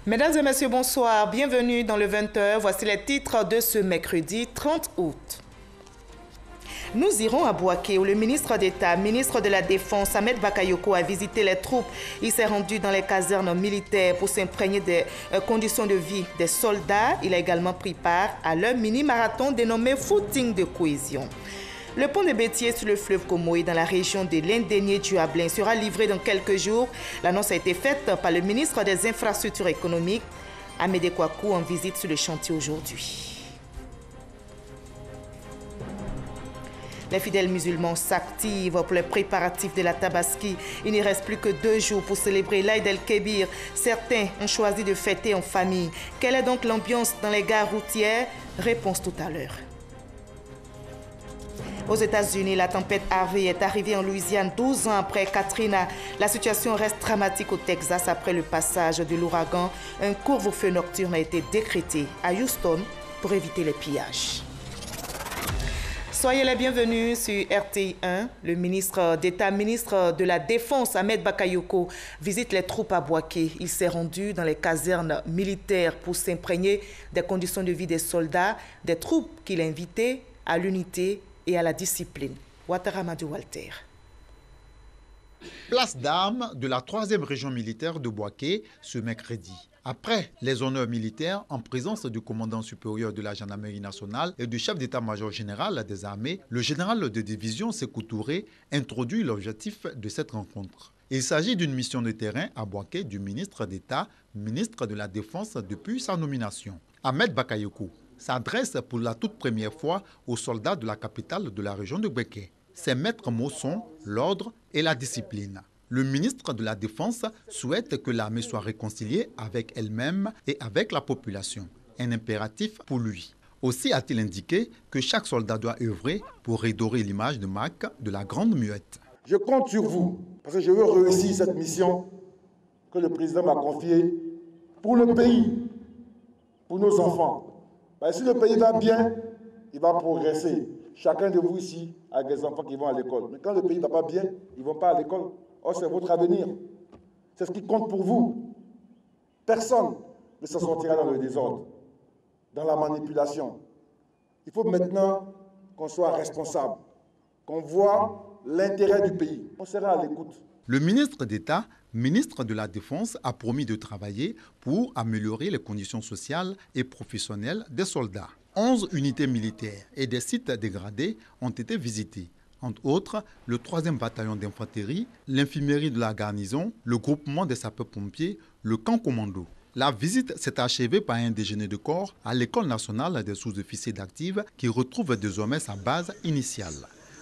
Mesdames et messieurs, bonsoir. Bienvenue dans le 20h. Voici les titres de ce mercredi 30 août. Nous irons à Bouaké où le ministre d'État, ministre de la Défense, Ahmed Bakayoko, a visité les troupes. Il s'est rendu dans les casernes militaires pour s'imprégner des conditions de vie des soldats. Il a également pris part à leur mini-marathon dénommé Footing de cohésion. Le pont de Bétier sur le fleuve Comoé dans la région de l'Indénié-du-Hablin sera livré dans quelques jours. L'annonce a été faite par le ministre des Infrastructures économiques, Amédée Kouakou, en visite sur le chantier aujourd'hui. Les fidèles musulmans s'activent pour les préparatifs de la Tabaski. Il n'y reste plus que 2 jours pour célébrer l'Aïd el-Kébir. Certains ont choisi de fêter en famille. Quelle est donc l'ambiance dans les gares routières? Réponse tout à l'heure. Aux États-Unis, la tempête Harvey est arrivée en Louisiane 12 ans après Katrina. La situation reste dramatique au Texas après le passage de l'ouragan. Un couvre-feu nocturne a été décrété à Houston pour éviter les pillages. Soyez les bienvenus sur RTI 1. Le ministre d'État, ministre de la Défense, Ahmed Bakayoko, visite les troupes à Bouaké. Il s'est rendu dans les casernes militaires pour s'imprégner des conditions de vie des soldats, des troupes qu'il a invitées à l'unité et à la discipline. Ouattara Amadou Walter. Place d'armes de la 3e région militaire de Bouaké ce mercredi. Après les honneurs militaires en présence du commandant supérieur de la gendarmerie nationale et du chef d'état-major général des armées, le général de division Sékou Touré introduit l'objectif de cette rencontre. Il s'agit d'une mission de terrain à Bouaké du ministre d'État, ministre de la Défense depuis sa nomination. Ahmed Bakayoko s'adresse pour la toute première fois aux soldats de la capitale de la région de Bouaké. Ses maîtres mots sont l'ordre et la discipline. Le ministre de la Défense souhaite que l'armée soit réconciliée avec elle-même et avec la population. Un impératif pour lui. Aussi a-t-il indiqué que chaque soldat doit œuvrer pour redorer l'image de marque de la Grande Muette. Je compte sur vous parce que je veux réussir cette mission que le président m'a confiée pour le pays, pour nos enfants. Si le pays va bien, il va progresser. Chacun de vous ici a des enfants qui vont à l'école. Mais quand le pays ne va pas bien, ils ne vont pas à l'école. Or, c'est votre avenir. C'est ce qui compte pour vous. Personne ne se sortira dans le désordre, dans la manipulation. Il faut maintenant qu'on soit responsable, qu'on voit l'intérêt du pays. On sera à l'écoute. Le ministre d'État, ministre de la Défense, a promis de travailler pour améliorer les conditions sociales et professionnelles des soldats. 11 unités militaires et des sites dégradés ont été visités. Entre autres, le 3e bataillon d'infanterie, l'infirmerie de la garnison, le groupement des sapeurs-pompiers, le camp commando. La visite s'est achevée par un déjeuner de corps à l'École nationale des sous-officiers d'active qui retrouve désormais sa base initiale.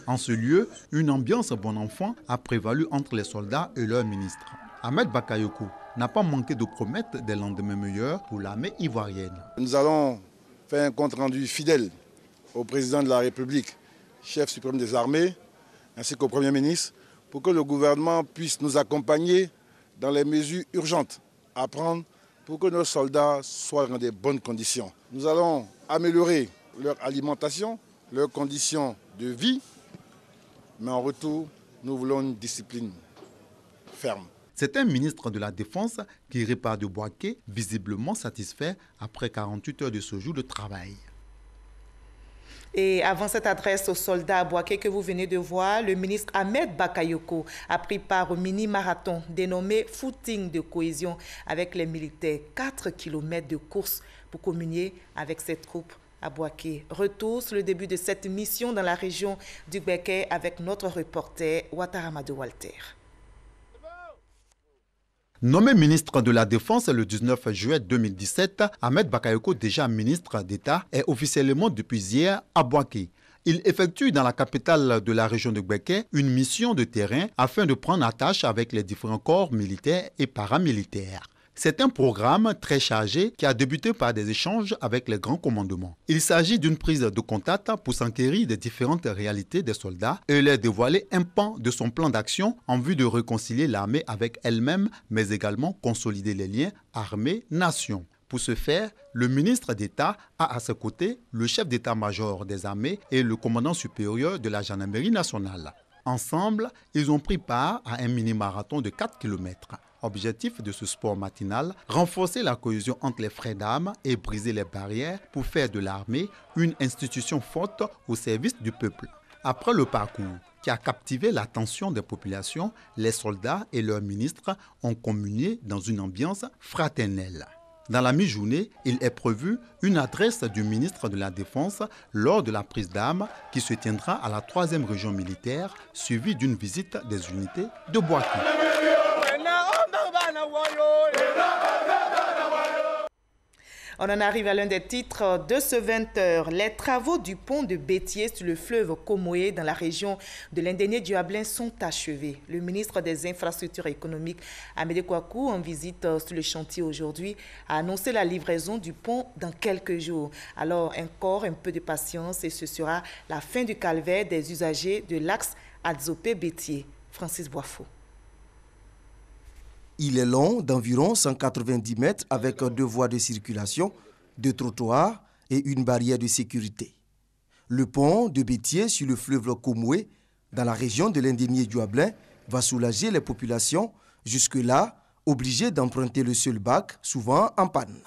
En ce lieu, une ambiance bon enfant a prévalu entre les soldats et leurs ministres. Ahmed Bakayoko n'a pas manqué de promettre des lendemains meilleurs pour l'armée ivoirienne. Nous allons faire un compte-rendu fidèle au président de la République, chef suprême des armées, ainsi qu'au Premier ministre, pour que le gouvernement puisse nous accompagner dans les mesures urgentes à prendre pour que nos soldats soient dans de bonnes conditions. Nous allons améliorer leur alimentation, leurs conditions de vie, mais en retour, nous voulons une discipline ferme. C'est un ministre de la Défense qui repart de Bouaké, visiblement satisfait après 48 heures de séjour de travail. Et avant cette adresse aux soldats à Bouaké que vous venez de voir, le ministre Ahmed Bakayoko a pris part au mini-marathon dénommé Footing de cohésion avec les militaires. 4 km de course pour communier avec ses troupes à Bouaké. Retour sur le début de cette mission dans la région du Béké avec notre reporter Ouattara Amadou Walter. Nommé ministre de la Défense le 19 juillet 2017, Ahmed Bakayoko, déjà ministre d'État, est officiellement depuis hier à Bouaké. Il effectue dans la capitale de la région de Bouaké une mission de terrain afin de prendre attache avec les différents corps militaires et paramilitaires. C'est un programme très chargé qui a débuté par des échanges avec les grands commandements. Il s'agit d'une prise de contact pour s'enquérir des différentes réalités des soldats et leur dévoiler un pan de son plan d'action en vue de réconcilier l'armée avec elle-même, mais également consolider les liens armée-nation. Pour ce faire, le ministre d'État a à ses côtés le chef d'état-major des armées et le commandant supérieur de la gendarmerie nationale. Ensemble, ils ont pris part à un mini-marathon de 4 km. Objectif de ce sport matinal, renforcer la cohésion entre les frères d'armes et briser les barrières pour faire de l'armée une institution forte au service du peuple. Après le parcours qui a captivé l'attention des populations, les soldats et leurs ministres ont communié dans une ambiance fraternelle. Dans la mi-journée, il est prévu une adresse du ministre de la Défense lors de la prise d'armes qui se tiendra à la 3e région militaire, suivie d'une visite des unités de Bouaké. On en arrive à l'un des titres de ce 20h. Les travaux du pont de Bétier sur le fleuve Comoé dans la région de l'Indénié-Duablin sont achevés. Le ministre des Infrastructures économiques, Amédée Kouakou, en visite sur le chantier aujourd'hui, a annoncé la livraison du pont dans quelques jours. Alors, encore un peu de patience et ce sera la fin du calvaire des usagers de l'axe Adzopé-Bétier. Francis Boifo. Il est long d'environ 190 mètres avec 2 voies de circulation, 2 trottoirs et une barrière de sécurité. Le pont de Bétier sur le fleuve Comoé, dans la région de l'Indénié-Duablin, va soulager les populations, jusque-là obligées d'emprunter le seul bac, souvent en panne.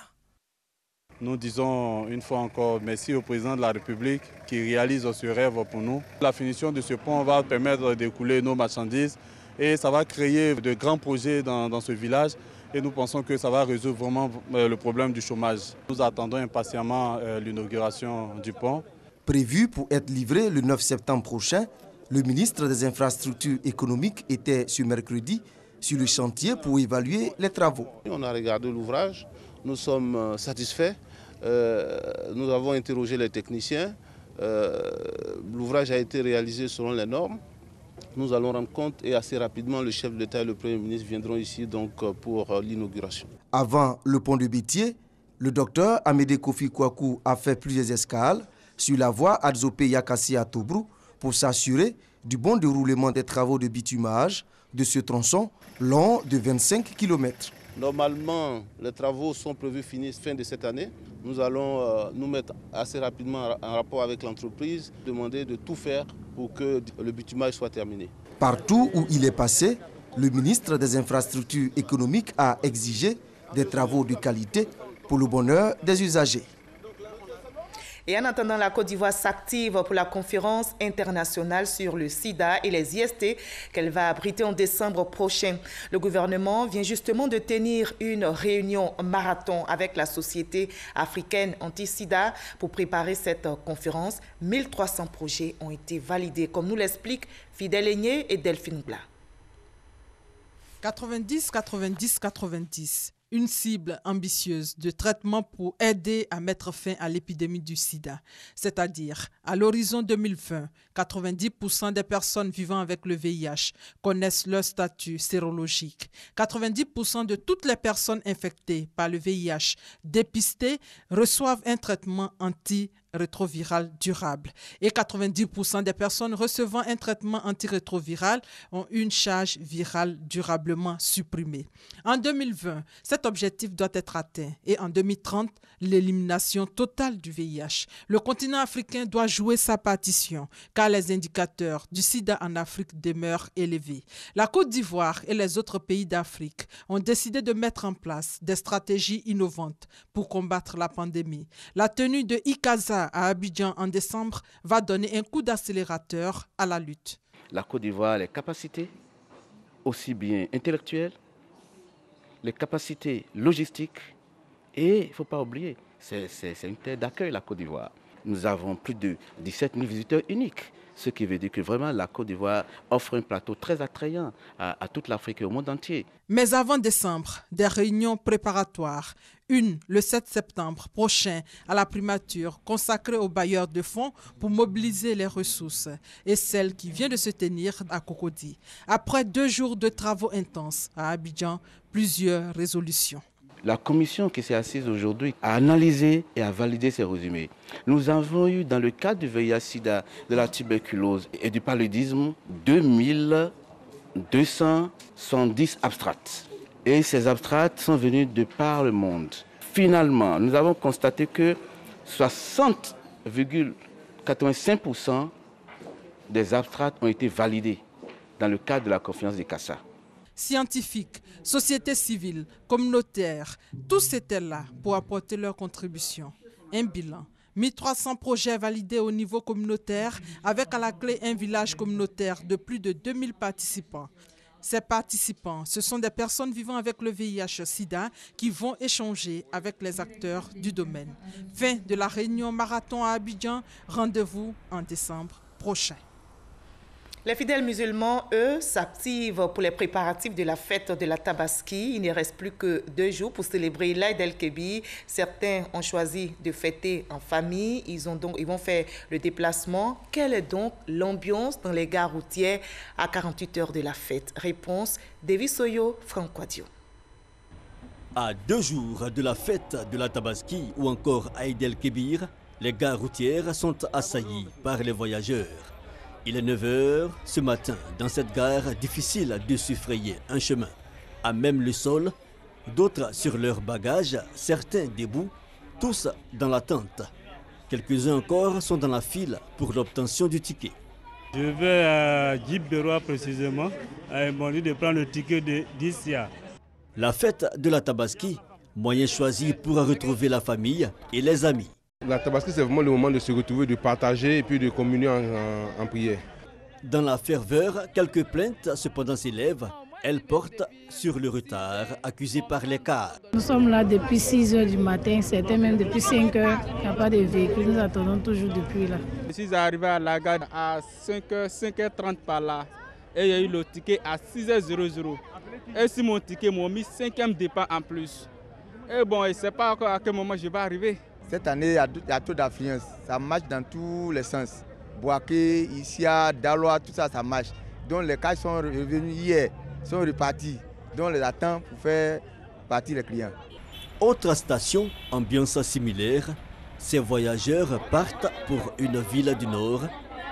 Nous disons une fois encore merci au président de la République qui réalise ce rêve pour nous. La finition de ce pont va permettre d'écouler nos marchandises et ça va créer de grands projets dans ce village et nous pensons que ça va résoudre vraiment le problème du chômage. Nous attendons impatiemment l'inauguration du pont. Prévu pour être livré le 9 septembre prochain, le ministre des Infrastructures économiques était ce mercredi sur le chantier pour évaluer les travaux. On a regardé l'ouvrage, nous sommes satisfaits, nous avons interrogé les techniciens, l'ouvrage a été réalisé selon les normes. Nous allons rendre compte et assez rapidement le chef de l'État et le Premier ministre viendront ici donc pour l'inauguration. Avant le pont de Bétier, le docteur Amédée Kouakou a fait plusieurs escales sur la voie Adzopé-Yakassi à Tobrou pour s'assurer du bon déroulement des travaux de bitumage de ce tronçon long de 25 km. Normalement, les travaux sont prévus finis fin de cette année. Nous allons nous mettre assez rapidement en rapport avec l'entreprise, demander de tout faire pour que le bitumage soit terminé. Partout où il est passé, le ministre des Infrastructures économiques a exigé des travaux de qualité pour le bonheur des usagers. Et en attendant, la Côte d'Ivoire s'active pour la conférence internationale sur le sida et les IST qu'elle va abriter en décembre prochain. Le gouvernement vient justement de tenir une réunion marathon avec la Société africaine anti-sida pour préparer cette conférence. 1300 projets ont été validés, comme nous l'expliquent Fidèle Aigné et Delphine Blas. 90, 90, 90. Une cible ambitieuse de traitement pour aider à mettre fin à l'épidémie du sida. C'est-à-dire, à l'horizon 2020, 90% des personnes vivant avec le VIH connaissent leur statut sérologique. 90% de toutes les personnes infectées par le VIH dépistées reçoivent un traitement antirétroviral durable. Et 90% des personnes recevant un traitement antirétroviral ont une charge virale durablement supprimée. En 2020, cet objectif doit être atteint et en 2030, l'élimination totale du VIH. Le continent africain doit jouer sa partition car les indicateurs du sida en Afrique demeurent élevés. La Côte d'Ivoire et les autres pays d'Afrique ont décidé de mettre en place des stratégies innovantes pour combattre la pandémie. La tenue de ICASA à Abidjan en décembre va donner un coup d'accélérateur à la lutte. La Côte d'Ivoire a les capacités, aussi bien intellectuelles, les capacités logistiques et il ne faut pas oublier, c'est une terre d'accueil la Côte d'Ivoire. Nous avons plus de 17 000 visiteurs uniques, ce qui veut dire que vraiment la Côte d'Ivoire offre un plateau très attrayant à toute l'Afrique et au monde entier. Mais avant décembre, des réunions préparatoires, une le 7 septembre prochain à la primature consacrée aux bailleurs de fonds pour mobiliser les ressources et celle qui vient de se tenir à Cocody. Après 2 jours de travaux intenses à Abidjan, plusieurs résolutions. La commission qui s'est assise aujourd'hui a analysé et a validé ces résumés. Nous avons eu dans le cadre du VIH-Sida, de la tuberculose et du paludisme 2270 abstracts. Et ces abstracts sont venus de par le monde. Finalement, nous avons constaté que 60,85% des abstracts ont été validés dans le cadre de la conférence des CASA. scientifiques, sociétés civiles, communautaires, tous étaient là pour apporter leur contribution. Un bilan. 1300 projets validés au niveau communautaire avec à la clé un village communautaire de plus de 2000 participants. Ces participants, ce sont des personnes vivant avec le VIH-Sida qui vont échanger avec les acteurs du domaine. Fin de la réunion marathon à Abidjan, rendez-vous en décembre prochain. Les fidèles musulmans, eux, s'activent pour les préparatifs de la fête de la Tabaski. Il ne reste plus que 2 jours pour célébrer l'Aïd el-Kébir. Certains ont choisi de fêter en famille. Ils vont faire le déplacement. Quelle est donc l'ambiance dans les gares routières à 48 heures de la fête? Réponse, David Soyo, Franck Wadio. À 2 jours de la fête de la Tabaski ou encore Aïd el-Kébir, les gares routières sont assaillies par les voyageurs. Il est 9 h ce matin, dans cette gare, difficile de se frayer un chemin. À même le sol, d'autres sur leurs bagages, certains debout, tous dans l'attente. Quelques-uns encore sont dans la file pour l'obtention du ticket. Je vais à Djib Beroua précisément, à m'ont dit de prendre le ticket de 10 ya. La fête de la Tabaski, moyen choisi pour retrouver la famille et les amis. La Tabaski, c'est vraiment le moment de se retrouver, de partager et puis de communier en prière. Dans la ferveur, quelques plaintes cependant s'élèvent. Elles portent sur le retard accusé par les cars. Nous sommes là depuis 6 h du matin, certains même depuis 5 h. Il n'y a pas de véhicule, nous attendons toujours depuis là. Je suis arrivé à la gare à 5h30 par là et il y a eu le ticket à 6h00. Et si mon ticket m'a mis 5e départ en plus. Et bon, je ne sais pas encore à quel moment je vais arriver. Cette année, il y a trop d'affluence. Ça marche dans tous les sens. Boaké, Issia, Daloa, tout ça, ça marche. Donc les cas sont revenus hier, sont repartis. Donc on les attend pour faire partir les clients. Autre station, ambiance similaire. Ces voyageurs partent pour une ville du Nord.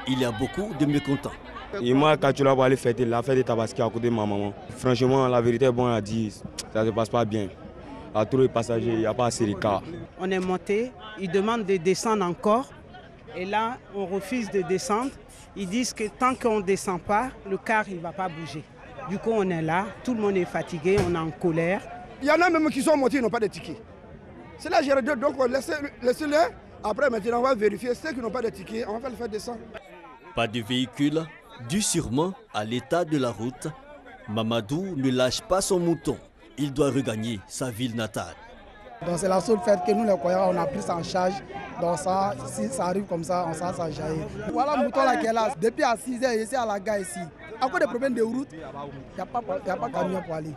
Il y a beaucoup de mécontents. Et moi, quand tu vas aller fêter la fête de Tabaski à côté de ma maman, franchement, la vérité est bonne à dire, ça ne se passe pas bien. À tous les passagers, il n'y a pas assez de cas. On est monté, ils demandent de descendre encore. Et là, on refuse de descendre. Ils disent que tant qu'on ne descend pas, le car ne va pas bouger. Du coup, on est là, tout le monde est fatigué, on est en colère. Il y en a même qui sont montés, ils n'ont pas de ticket. C'est là que j'ai dit, donc laissez-les. Après, maintenant, on va vérifier ceux qui n'ont pas de ticket, on va les faire descendre. Pas de véhicule, dû sûrement à l'état de la route. Mamadou ne lâche pas son mouton. Il doit regagner sa ville natale. Donc c'est la seule fête que nous les croyants on a pris ça en charge. Donc ça, si ça arrive comme ça, on s'en jaillit. Voilà le mouton là qui est là. Depuis à 6 h, ici à la gare ici. À cause des problèmes de route, il n'y a pas de camion pour aller.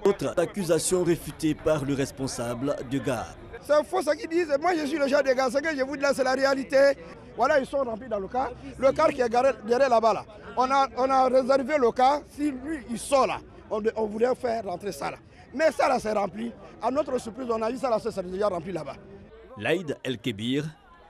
Autre accusation réfutée par le responsable de gare. C'est faux ce qu'ils disent. Moi je suis le genre de gars. Ce que je vous dis là, c'est la réalité. Voilà, ils sont remplis dans le car. Le car qui est garé derrière là-bas là. On a réservé le car. Si lui il sort là, on voulait faire rentrer ça là. Mais ça là c'est rempli. À notre surprise, on a vu ça là, c'est déjà rempli là-bas. L'Aïd el-Kébir,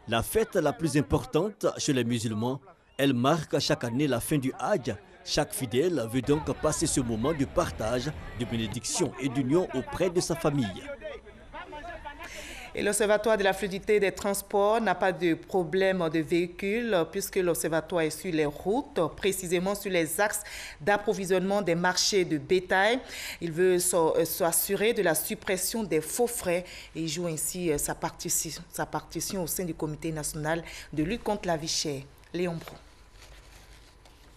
la fête la plus importante chez les musulmans, elle marque chaque année la fin du Hajj. Chaque fidèle veut donc passer ce moment de partage, de bénédiction et d'union auprès de sa famille. Et l'Observatoire de la fluidité des transports n'a pas de problème de véhicules puisque l'Observatoire est sur les routes, précisément sur les axes d'approvisionnement des marchés de bétail. Il veut s'assurer de la suppression des faux frais et il joue ainsi sa partition au sein du Comité national de lutte contre la vie chère. Léon Brou.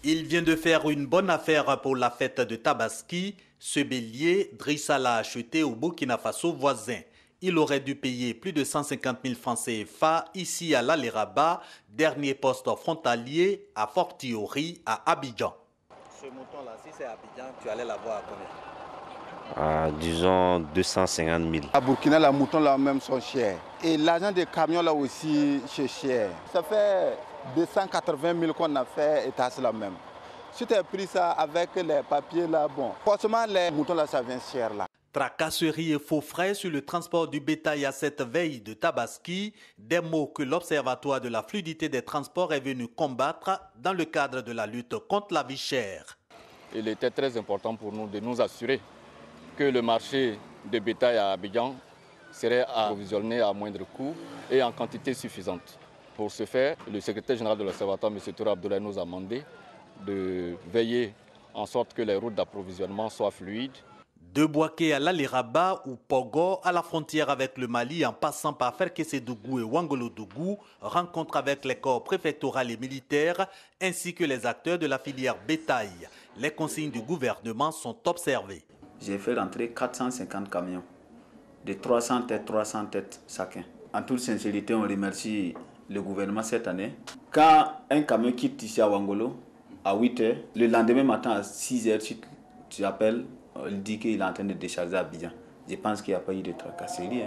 Il vient de faire une bonne affaire pour la fête de Tabaski. Ce bélier, Drissa l'a acheté au Burkina Faso voisin. Il aurait dû payer plus de 150 000 francs CFA ici à l'Alé-Rabat, dernier poste frontalier à Fort Thiori à Abidjan. Ce mouton-là, si c'est Abidjan, tu allais l'avoir à combien? Disons 250 000. À Burkina, les moutons là même sont chers. Et l'argent des camions là aussi, c'est cher. Ça fait 280 000 qu'on a fait et c'est la même. Si tu as pris ça avec les papiers là, bon, forcément les moutons là, ça vient cher là. Tracasserie et faux frais sur le transport du bétail à cette veille de Tabaski, des mots que l'Observatoire de la fluidité des transports est venu combattre dans le cadre de la lutte contre la vie chère. Il était très important pour nous de nous assurer que le marché de bétail à Abidjan serait approvisionné à moindre coût et en quantité suffisante. Pour ce faire, le secrétaire général de l'Observatoire, M. Toura Abdoulaye, nous a demandé de veiller en sorte que les routes d'approvisionnement soient fluides. De Bouaké à l'Aliraba ou Pogo à la frontière avec le Mali en passant par Ferkessédougou et Ouangolodougou, rencontre avec les corps préfectoraux et militaires ainsi que les acteurs de la filière bétail. Les consignes du gouvernement sont observées. J'ai fait rentrer 450 camions, de 300 têtes chacun. En toute sincérité, on remercie le gouvernement cette année. Quand un camion quitte ici à Ouangolo, à 8 h, le lendemain matin à 6 h, tu appelles, il dit qu'il est en train de décharger à Abidjan. Je pense qu'il n'y a pas eu de tracasserie.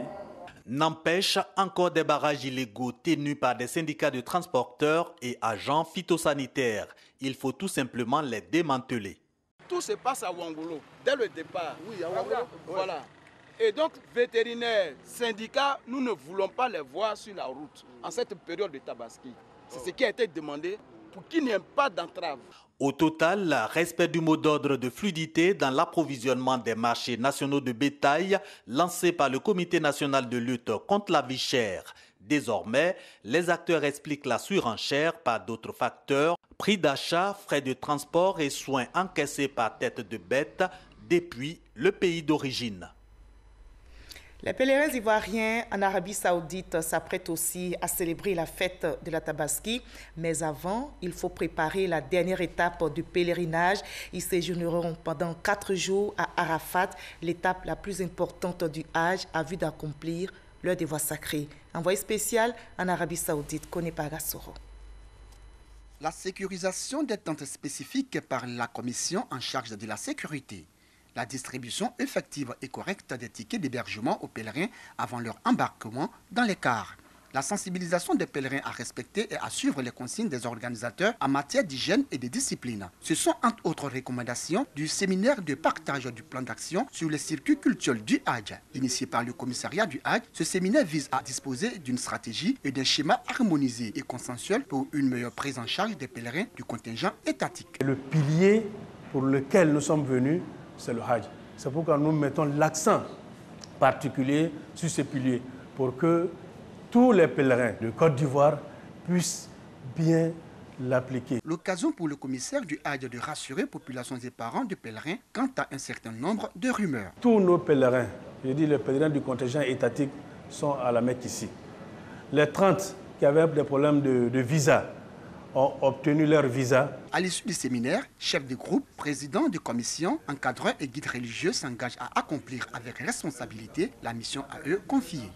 N'empêche, encore des barrages illégaux tenus par des syndicats de transporteurs et agents phytosanitaires. Il faut tout simplement les démanteler. Tout se passe à Ouangolo, dès le départ. Oui, à Ouangolo. Voilà. Et donc, vétérinaires, syndicats, nous ne voulons pas les voir sur la route en cette période de Tabaski. C'est ce qui a été demandé pour qu'il n'y ait pas d'entrave. Au total, respect du mot d'ordre de fluidité dans l'approvisionnement des marchés nationaux de bétail lancé par le Comité national de lutte contre la vie chère. Désormais, les acteurs expliquent la surenchère par d'autres facteurs, prix d'achat, frais de transport et soins encaissés par tête de bête depuis le pays d'origine. Les pèlerins ivoiriens en Arabie Saoudite s'apprêtent aussi à célébrer la fête de la Tabaski. Mais avant, il faut préparer la dernière étape du pèlerinage. Ils séjourneront pendant 4 jours à Arafat, l'étape la plus importante du Hajj, à vue d'accomplir leur devoir sacré. Envoyé spécial en Arabie Saoudite, Kone Pagassoro. La sécurisation des tentes spécifiques par la commission en charge de la sécurité. La distribution effective et correcte des tickets d'hébergement aux pèlerins avant leur embarquement dans les cars. La sensibilisation des pèlerins à respecter et à suivre les consignes des organisateurs en matière d'hygiène et de discipline. Ce sont entre autres recommandations du séminaire de partage du plan d'action sur les circuits culturels du Hajj. Initié par le commissariat du Hajj, ce séminaire vise à disposer d'une stratégie et d'un schéma harmonisé et consensuel pour une meilleure prise en charge des pèlerins du contingent étatique. Le pilier pour lequel nous sommes venus, c'est le Hajj. C'est pourquoi nous mettons l'accent particulier sur ce pilier pour que tous les pèlerins de Côte d'Ivoire puissent bien l'appliquer. L'occasion pour le commissaire du Hajj de rassurer populations et parents de pèlerins quant à un certain nombre de rumeurs. Tous nos pèlerins, je dis les pèlerins du contingent étatique, sont à la Mecque ici. Les 30 qui avaient des problèmes de visa ont obtenu leur visa. À l'issue du séminaire, chefs de groupe, présidents de commission, encadreurs et guides religieux s'engagent à accomplir avec responsabilité la mission à eux confiée.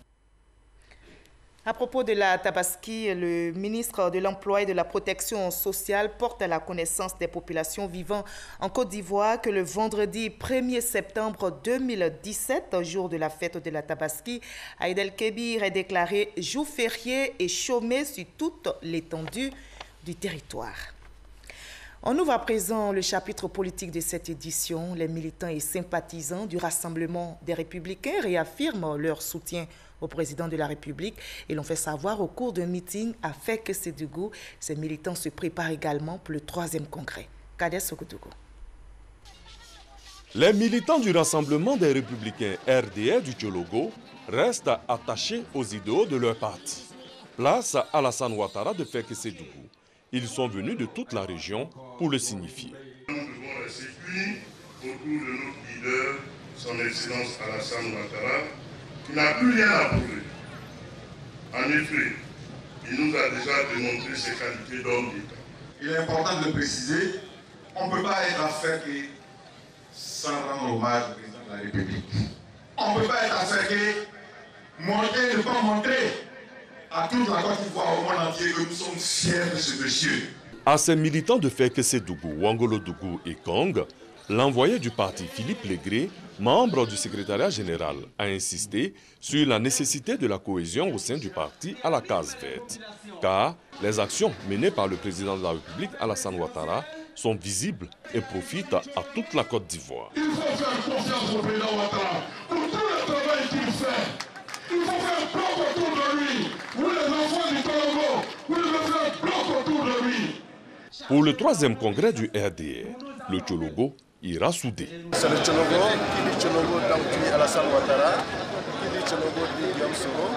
À propos de la Tabaski, le ministre de l'Emploi et de la Protection sociale porte à la connaissance des populations vivant en Côte d'Ivoire que le vendredi 1er septembre 2017, jour de la fête de la Tabaski, Aïd el-Kébir est déclaré jour férié et chômé sur toute l'étendue du territoire. On ouvre à présent le chapitre politique de cette édition. Les militants et sympathisants du Rassemblement des Républicains réaffirment leur soutien au président de la République et l'ont fait savoir au cours d'un meeting à Ferkessédougou. Ces militants se préparent également pour le 3e congrès. Kader Sokodougou. Les militants du Rassemblement des Républicains RDR du Tchologo restent attachés aux idéaux de leur parti. Place à Alassane Ouattara de Ferkessédougou. Ils sont venus de toute la région pour le signifier. Nous devons rester unis autour de notre leader, son Excellence Alassane Ouattara, qui n'a plus rien à prouver. En effet, il nous a déjà démontré ses qualités d'homme d'État. Il est important de préciser, on ne peut pas être à Ferké sans rendre hommage au président de la République. On ne peut pas être à Ferké, montrer, ne pas montrer à toute la Côte d'Ivoire, au monde entier, que nous sommes fiers de ce monsieur. À ces militants de Ferkessédougou, Ouangolodougou et Kong, l'envoyé du parti Philippe Légré, membre du secrétariat général, a insisté sur la nécessité de la cohésion au sein du parti à la case verte. Car les actions menées par le président de la République, Alassane Ouattara, sont visibles et profitent à toute la Côte d'Ivoire. Il faut faire confiance au président Ouattara pour tout le travail qu'il fait. Il faut faire un bloc autour de lui. Vous les enfants du Congo, vous devez faire un bloc autour de lui. Pour le 3e congrès du RDR, le Tchologo ira soudé. C'est le Tchologo, qui dit Tchologo dit Alassane Ouattara, qui dit Tchologo dit Guillaume Soro.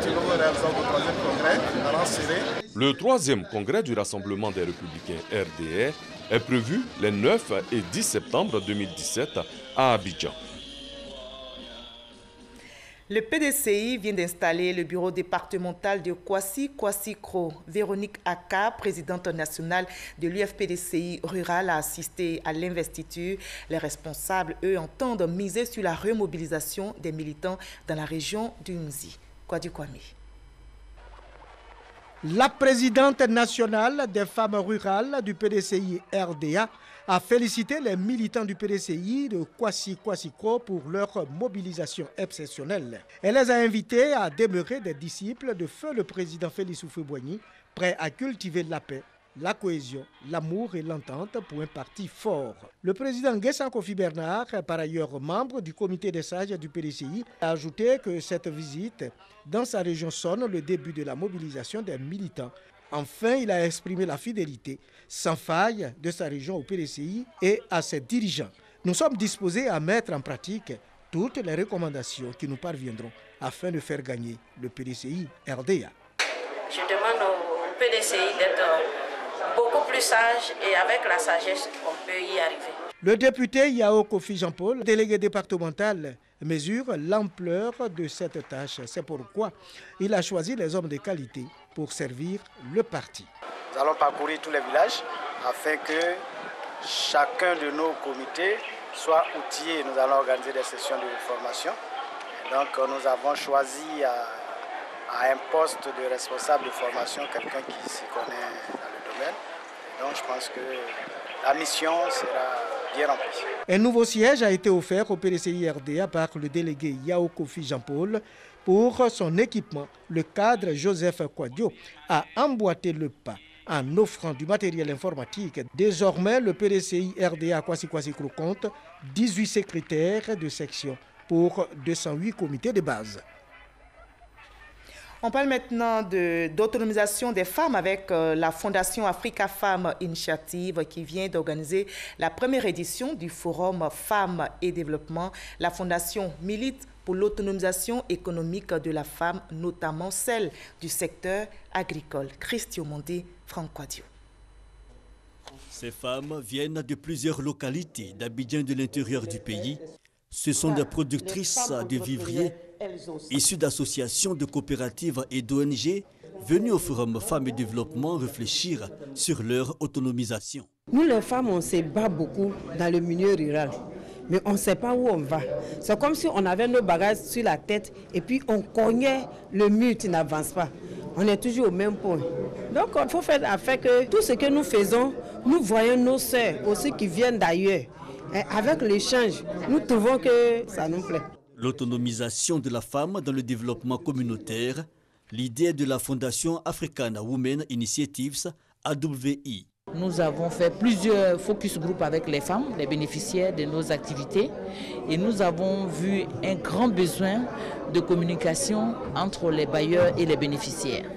Tchologo réalisant le 3e congrès, à Ranséré. Le 3e congrès du Rassemblement des Républicains RDR est prévue les 9 et 10 septembre 2017 à Abidjan. Le PDCI vient d'installer le bureau départemental de Kwasi-Kwasi-Kro. Véronique Aka, présidente nationale de l'UFPDCI rural, a assisté à l'investiture. Les responsables, eux, entendent miser sur la remobilisation des militants dans la région du Nzi. Kwadi Kwame. La présidente nationale des femmes rurales du PDCI RDA a félicité les militants du PDCI de Kwasi-Kwasi-Kro pour leur mobilisation exceptionnelle. Elle les a invités à demeurer des disciples de feu le président Félix Houphouët-Boigny, prêt à cultiver la paix, la cohésion, l'amour et l'entente pour un parti fort. Le président Nguessan Kofi Bernard, par ailleurs membre du comité des sages du PDCI, a ajouté que cette visite dans sa région sonne le début de la mobilisation des militants. Enfin, il a exprimé la fidélité sans faille de sa région au PDCI et à ses dirigeants. Nous sommes disposés à mettre en pratique toutes les recommandations qui nous parviendront afin de faire gagner le PDCI RDA. Je demande au PDCI d'être beaucoup plus sage et avec la sagesse, on peut y arriver. Le député Yao Kofi Jean-Paul, délégué départemental, mesure l'ampleur de cette tâche. C'est pourquoi il a choisi les hommes de qualité pour servir le parti. Nous allons parcourir tous les villages afin que chacun de nos comités soit outillé. Nous allons organiser des sessions de formation. Donc nous avons choisi à un poste de responsable de formation quelqu'un qui s'y connaît dans le domaine. Et donc je pense que la mission sera bien remplie. Un nouveau siège a été offert au PDCI RDA par le délégué Yao Kofi Jean-Paul. Pour son équipement, le cadre Joseph Kwadio a emboîté le pas en offrant du matériel informatique. Désormais, le PDCI RDA Kwasi-Kwasi-Kro compte 18 secrétaires de section pour 208 comités de base. On parle maintenant d'autonomisation des femmes avec la Fondation Africa Femmes Initiative qui vient d'organiser la première édition du Forum Femmes et Développement. La Fondation milite pour l'autonomisation économique de la femme, notamment celle du secteur agricole. Christy Omondi, Franck Quadio. Ces femmes viennent de plusieurs localités d'Abidjan de l'intérieur du pays. Ce sont des productrices de vivriers issues d'associations, de coopératives et d'ONG venues au Forum Femmes et Développement réfléchir sur leur autonomisation. Nous les femmes, on se bat beaucoup dans le milieu rural, mais on ne sait pas où on va. C'est comme si on avait nos bagages sur la tête et puis on cognait le mur qui n'avance pas. On est toujours au même point. Donc il faut faire afin que tout ce que nous faisons, nous voyons nos sœurs aussi qui viennent d'ailleurs. Et avec l'échange, nous trouvons que ça nous plaît. L'autonomisation de la femme dans le développement communautaire, l'idée de la Fondation African Women Initiatives, AWI. Nous avons fait plusieurs focus group avec les femmes, les bénéficiaires de nos activités, et nous avons vu un grand besoin de communication entre les bailleurs et les bénéficiaires.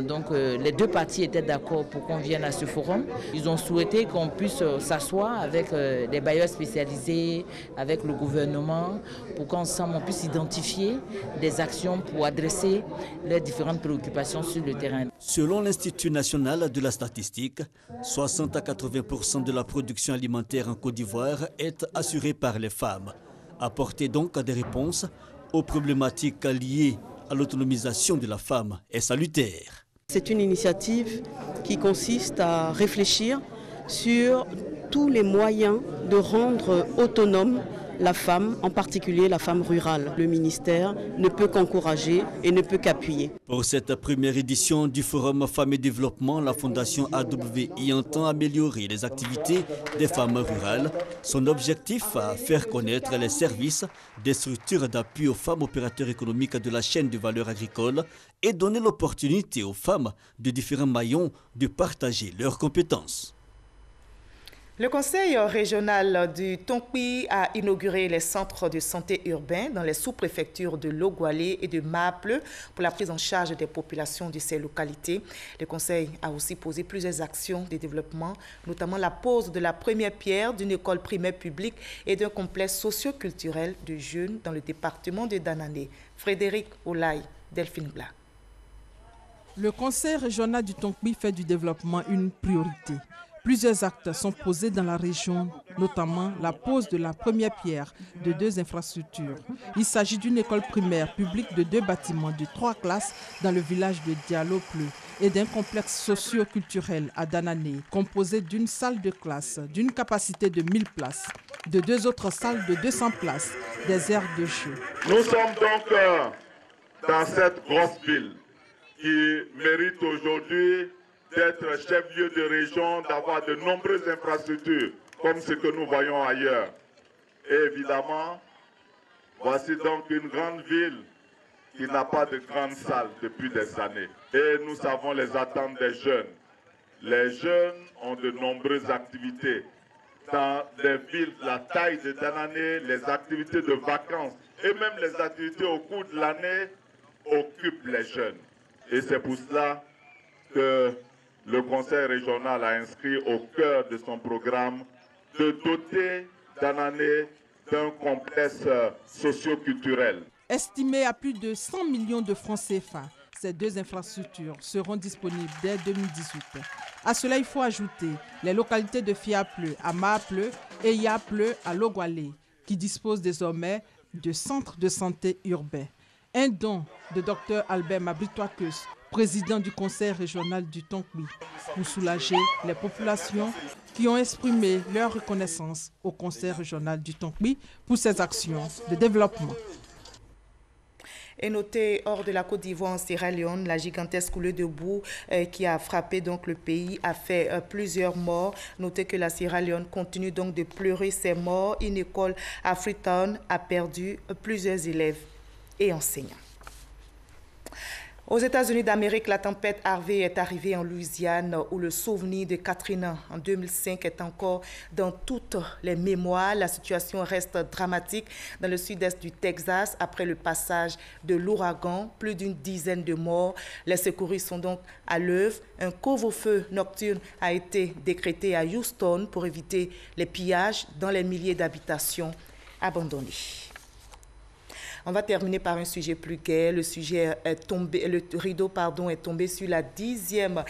Donc les deux parties étaient d'accord pour qu'on vienne à ce forum. Ils ont souhaité qu'on puisse s'asseoir avec des bailleurs spécialisés, avec le gouvernement, pour qu'ensemble on puisse identifier des actions pour adresser les différentes préoccupations sur le terrain. Selon l'Institut national de la statistique, 60 à 80% de la production alimentaire en Côte d'Ivoire est assurée par les femmes. Apporter donc des réponses aux problématiques liées à l'autonomisation de la femme est salutaire. C'est une initiative qui consiste à réfléchir sur tous les moyens de rendre autonome la femme, en particulier la femme rurale. Le ministère ne peut qu'encourager et ne peut qu'appuyer. Pour cette première édition du Forum Femmes et Développement, la Fondation AWI entend améliorer les activités des femmes rurales. Son objectif est faire connaître les services des structures d'appui aux femmes opérateurs économiques de la chaîne de valeur agricole et donner l'opportunité aux femmes de différents maillons de partager leurs compétences. Le conseil régional du Tonkpi a inauguré les centres de santé urbains dans les sous-préfectures de Logoualé et de Maple pour la prise en charge des populations de ces localités. Le conseil a aussi posé plusieurs actions de développement, notamment la pose de la première pierre d'une école primaire publique et d'un complexe socio-culturel de jeunes dans le département de Danané. Frédéric Olaï, Delphine Blas. Le conseil régional du Tonkpi fait du développement une priorité. Plusieurs actes sont posés dans la région, notamment la pose de la première pierre de 2 infrastructures. Il s'agit d'une école primaire publique de 2 bâtiments de 3 classes dans le village de Dialopleu et d'un complexe socio-culturel à Danané, composé d'une salle de classe d'une capacité de 1000 places, de 2 autres salles de 200 places, des aires de jeu. Nous sommes donc dans cette grosse ville qui mérite aujourd'hui d'être chef-lieu de région, d'avoir de nombreuses infrastructures comme ce que nous voyons ailleurs. Et évidemment, voici donc une grande ville qui n'a pas de grande salle depuis des années. Et nous savons les attentes des jeunes. Les jeunes ont de nombreuses activités. Dans les villes, la taille de Danané, les activités de vacances et même les activités au cours de l'année occupent les jeunes. Et c'est pour cela que le Conseil régional a inscrit au cœur de son programme de doter Danané d'un complexe socio-culturel. Estimé à plus de 100 millions de francs CFA, ces 2 infrastructures seront disponibles dès 2018. À cela, il faut ajouter les localités de Fiapleu à Maapleu et Yapleu à Logwalé, qui disposent désormais de centres de santé urbains. Un don de Dr Albert Mabritoakeus, président du conseil régional du Tonkbi, pour soulager les populations qui ont exprimé leur reconnaissance au conseil régional du Tonkbi pour ses actions de développement. Et noté hors de la Côte d'Ivoire, en Sierra Leone, la gigantesque coulée de boue qui a frappé donc le pays a fait plusieurs morts. Notez que la Sierra Leone continue donc de pleurer ses morts. Une école à Freetown a perdu plusieurs élèves et enseignants. Aux États-Unis d'Amérique, la tempête Harvey est arrivée en Louisiane où le souvenir de Katrina en 2005 est encore dans toutes les mémoires. La situation reste dramatique dans le sud-est du Texas après le passage de l'ouragan. Plus d'une dizaine de morts. Les secouristes sont donc à l'œuvre. Un couvre-feu nocturne a été décrété à Houston pour éviter les pillages dans les milliers d'habitations abandonnées. On va terminer par un sujet plus gai. Le rideau est tombé sur la 10e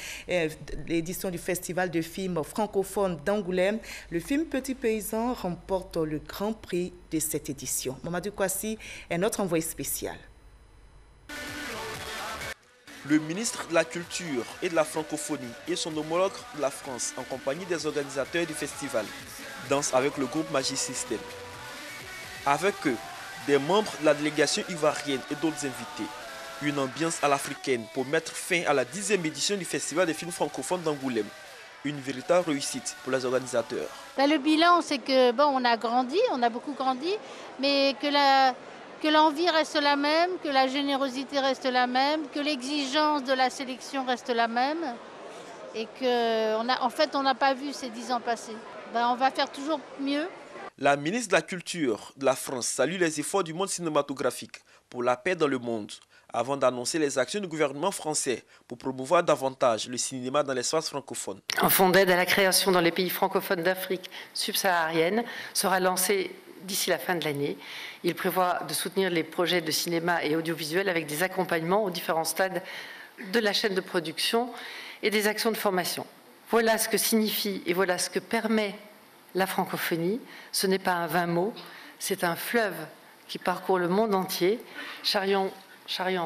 édition du Festival de films francophones d'Angoulême. Le film Petit Paysan remporte le grand prix de cette édition. Mamadou Kwasi est notre envoyé spécial. Le ministre de la Culture et de la Francophonie et son homologue de la France, en compagnie des organisateurs du festival, dansent avec le groupe Magic System. Avec eux, des membres de la délégation ivoirienne et d'autres invités. Une ambiance à l'africaine pour mettre fin à la 10e édition du Festival des films francophones d'Angoulême. Une véritable réussite pour les organisateurs. Le bilan, c'est que on a grandi, on a beaucoup grandi, mais que l'envie reste la même, que la générosité reste la même, que l'exigence de la sélection reste la même, et qu'on n'a pas vu ces 10 ans passés. On va faire toujours mieux. La ministre de la Culture de la France salue les efforts du monde cinématographique pour la paix dans le monde, avant d'annoncer les actions du gouvernement français pour promouvoir davantage le cinéma dans l'espace francophone. Un fonds d'aide à la création dans les pays francophones d'Afrique subsaharienne sera lancé d'ici la fin de l'année. Il prévoit de soutenir les projets de cinéma et audiovisuel avec des accompagnements aux différents stades de la chaîne de production et des actions de formation. Voilà ce que signifie et voilà ce que permet la francophonie. Ce n'est pas un vain mot, c'est un fleuve qui parcourt le monde entier, charriant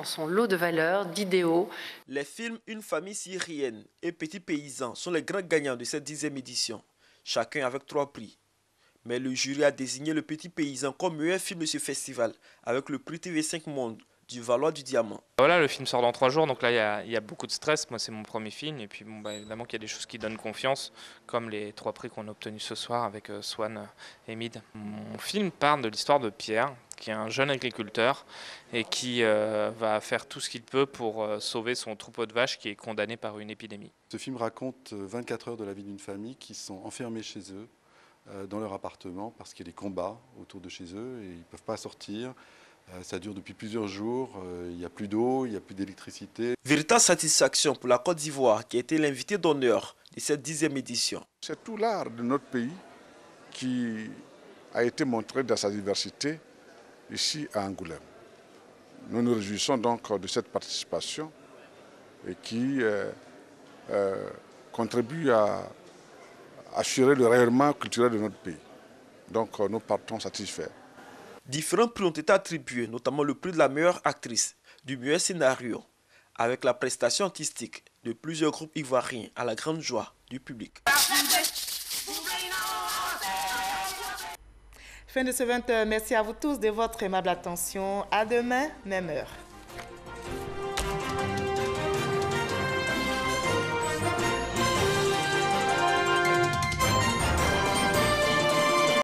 son lot de valeurs, d'idéaux. Les films Une famille syrienne et Petit paysan sont les grands gagnants de cette 10e édition, chacun avec 3 prix. Mais le jury a désigné Le Petit paysan comme meilleur film de ce festival, avec le prix TV5 Monde du Valois du Diamant. Voilà, le film sort dans 3 jours, donc là il y a beaucoup de stress. Moi c'est mon premier film et puis évidemment qu'il y a des choses qui donnent confiance, comme les 3 prix qu'on a obtenus ce soir avec Swan et Mid. Mon film parle de l'histoire de Pierre, qui est un jeune agriculteur et qui va faire tout ce qu'il peut pour sauver son troupeau de vaches qui est condamné par une épidémie. Ce film raconte 24 heures de la vie d'une famille qui sont enfermés chez eux, dans leur appartement, parce qu'il y a des combats autour de chez eux et ils ne peuvent pas sortir. Ça dure depuis plusieurs jours, il n'y a plus d'eau, il n'y a plus d'électricité. Véritable satisfaction pour la Côte d'Ivoire qui a été l'invité d'honneur de cette 10e édition. C'est tout l'art de notre pays qui a été montré dans sa diversité ici à Angoulême. Nous nous réjouissons donc de cette participation et qui contribue à assurer le rayonnement culturel de notre pays. Donc nous partons satisfaits. Différents prix ont été attribués, notamment le prix de la meilleure actrice, du meilleur scénario, avec la prestation artistique de plusieurs groupes ivoiriens à la grande joie du public. Fin de ce 20h. Merci à vous tous de votre aimable attention. À demain, même heure.